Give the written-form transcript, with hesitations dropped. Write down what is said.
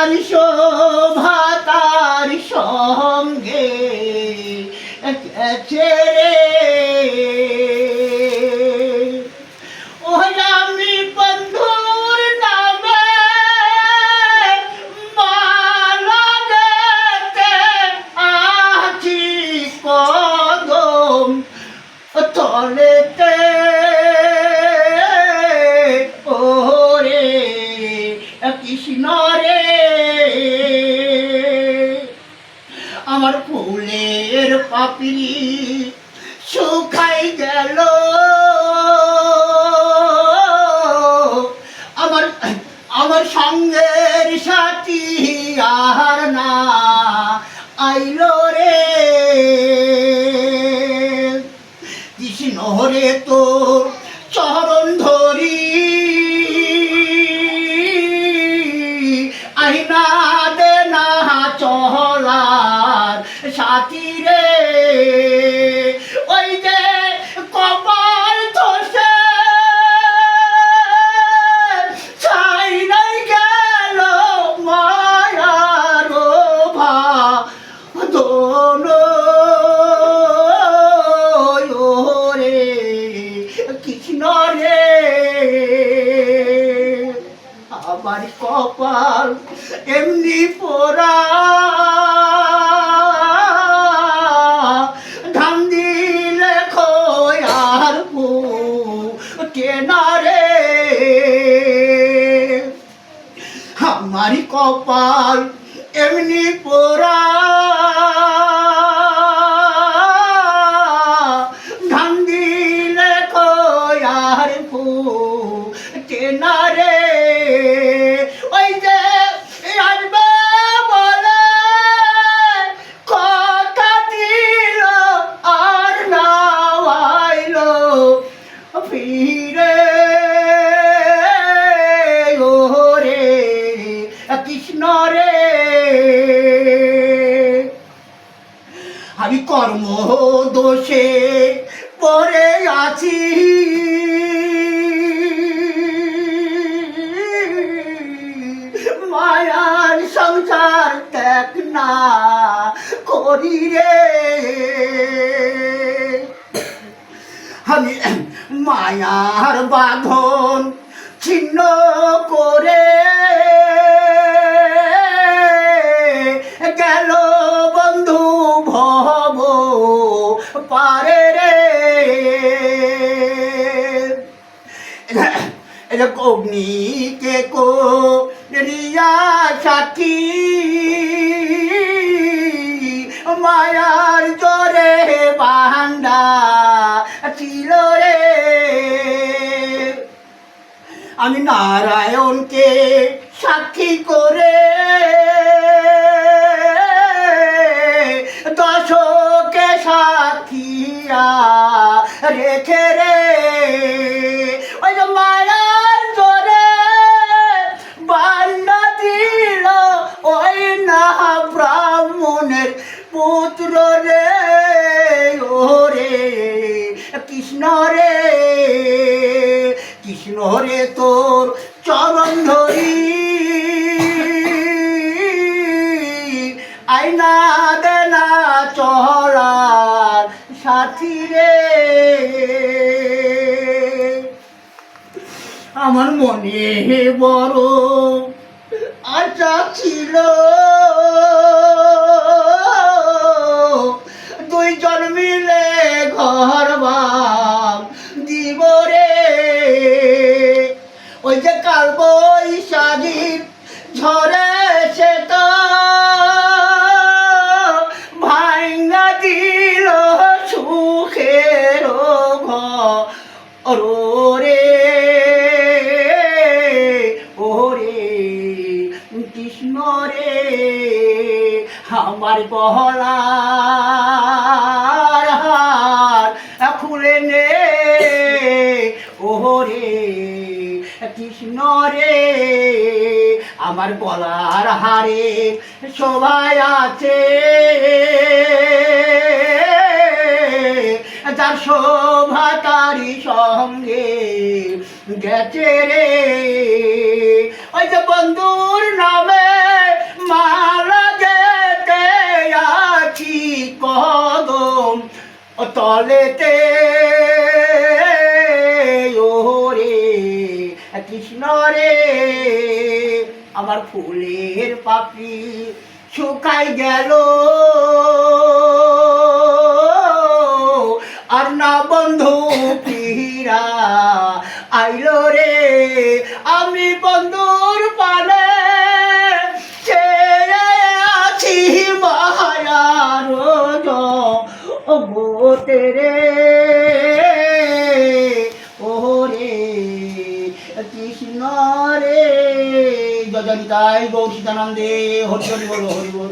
আমার শোভা তার সঙ্গে গেছে রে। ওই আমি বন্ধুর নামে মালা দিতে আছি কদম তলেতে। ওরে কৃষ্ণ রে, আমার ফুলের পাপড়ি শুকাই গেল, আমার আমার সঙ্গের সাথী আর না আইলো রে। কৃষ্ণ রে তোর চরণ ধরি আইনা দে না চলার সাথী রে। ওই যে কপাল ধসে ছাই নাই গেল মায়ার ভাদন রে কৃষ্ণ রে। আমার কপাল এমনি পোড়া ধান দিলে খোয়ার কেনা রে। আমার কপাল এমনি পোড়া ধান দিলে খোয়ার কেনা রে। ওই যে আসবে বলে কথা দিল আর না আইলো ফিরে। ওরে কৃষ্ণ রে, আমি কর্ম দোষে পড়ে আছি, মায়ার সংসার ত্যাগ না করি রে। আমি মায়ার বাঁধন ছিন্ন করে গেল বন্ধু ভব পারে রে। অগ্নিকে কো রিয়া সাথী মায়ার জোরে বান্দা ছিল রে। আমি নারায়ণকে সাক্ষী করে দশকে সাক্ষিয়া রেখে রে। ওই যে মায়ার জোরে বান্দা দিল ওই না ব্রাহ্মণের পুত্র রে। ওরে কৃষ্ণ রে, কৃষ্ণ রে তোর চরণ ধরি আইনা দে না চলার সাথী রে। আমার মনে বড় আশা ছিল দুইজন মিলে ঘর বাম দিব রে। ওই যে কাল বৈশাখীর ঝড়ে সে তো ভাঙ্গা দিল সুখের ঘর রে। ওরে কৃষ্ণ রে, আমার গলার হার খুলে নে। ওরে কৃষ্ণ রে, আমার গলার হারে সবাই আছে যার শোভা তারি সঙ্গে গেছে রে। ওই যে বন্ধুর নামে তলেতে ওরে কৃষ্ণ রে আমার ফুলের পাপড়ি শুকাই গেল আর না বন্ধু ফিরা আইলো রে আমি বন্ধুর পানে চেয়ে আছি মায়ার গোতে রে ওরে কৃষ্ণ রে জয় জয় নিতাই গৌর সীতানন্দে হরি হরি বল হরি বল।